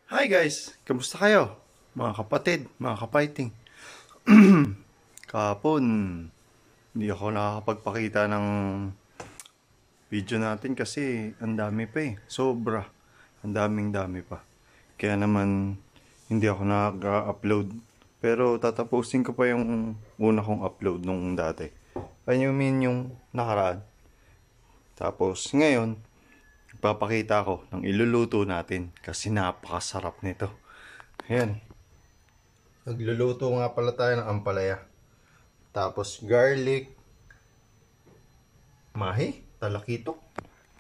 Hi guys! Kamusta kayo? Mga kapatid, mga kapiting. Kahapon, hindi ako nakakapagpakita ng video natin kasi ang dami pa eh. Sobra. Ang dami pa. Kaya naman, hindi ako nakaka-upload. Pero tatapusin ko pa yung una kong upload nung dati. I mean yung nakaraan. Tapos ngayon, ipapakita ko ng iluluto natin kasi napakasarap nito. Ayan. Nagluluto nga pala tayo ng ampalaya. Tapos garlic, mahi, talakitok,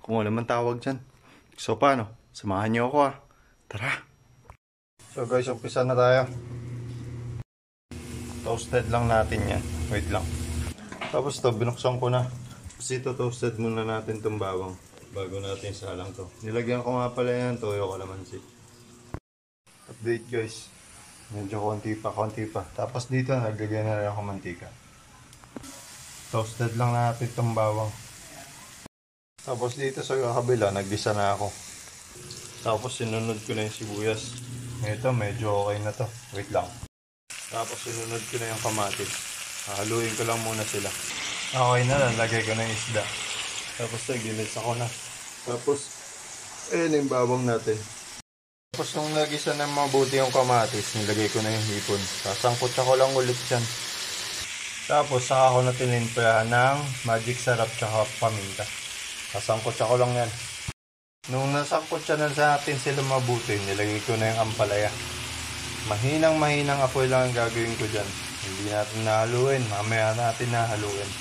kung ano man tawag dyan. So paano? Samahan niyo ako Tara! So guys, umpisa na tayo. Toasted lang natin yan. Wait lang. Tapos to, binuksan ko na. Kasi ito toasted muna natin itong bawang bago natin salang to. Nilagyan ko nga pala yan toyo kalamansi. Update guys. Medyo konti pa. Tapos dito naglagay na rin ako mantika. Toasted lang natin itong bawang. Tapos dito sa kabila naggisa na ako. Tapos sinunod ko na yung sibuyas. Ito medyo okay na to. Wait lang. Tapos sinunod ko na yung kamatis. Haluin ko lang muna sila. Okay na lang. Lagay ko na yung isda. Tapos nag-limits ako na. Tapos ayun yung bawang natin. Tapos nung nagisa na mabuti yung kamatis, nilagay ko na yung hipon. Sasangkot ako lang ulit yan. Tapos saka ako na tinimplahan ng magic sarap tsaka paminta. Sasangkot ako lang yan. Nung nasangkot siya na sa atin sila mabuti, nilagay ko na yung ampalaya. Mahinang apoy lang ang gagawin ko dyan. Hindi natin nahaluin, mamaya natin nahaluin.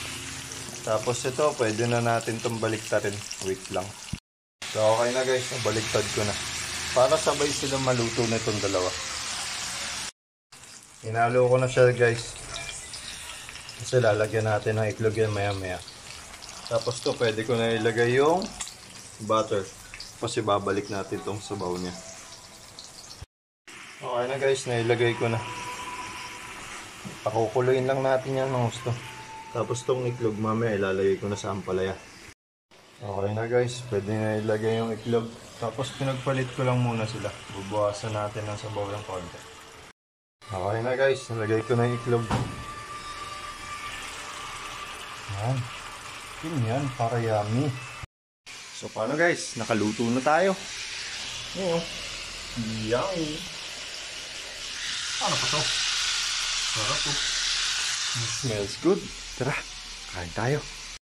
Tapos ito, pwede na natin itong baliktarin. Wait lang. So okay na guys, baliktad ko na. Para sabay sila maluto na itong dalawa. Hinalo ko na siya guys. Kasi lalagyan natin ng itlog yan maya. Tapos to pwede ko na ilagay yung butter. Tapos ibabalik natin itong sabaw niya. Okay na guys, nailagay ko na. Pakukuluin lang natin yan ng gusto. Tapos itong itlog mamaya ilalagay ko na sa ampalaya. Okay na guys, pwede na ilagay yung itlog. Tapos pinagpalit ko lang muna sila. Bubuwasan natin ng sabaw ng konti. Okay na guys, nalagay ko na yung itlog. Yan. Yan, para yummy. So paano guys, nakaluto na tayo. Ayan. Yummy. Ano pa to? Sarap po. Smells good. Tara, kain tayo.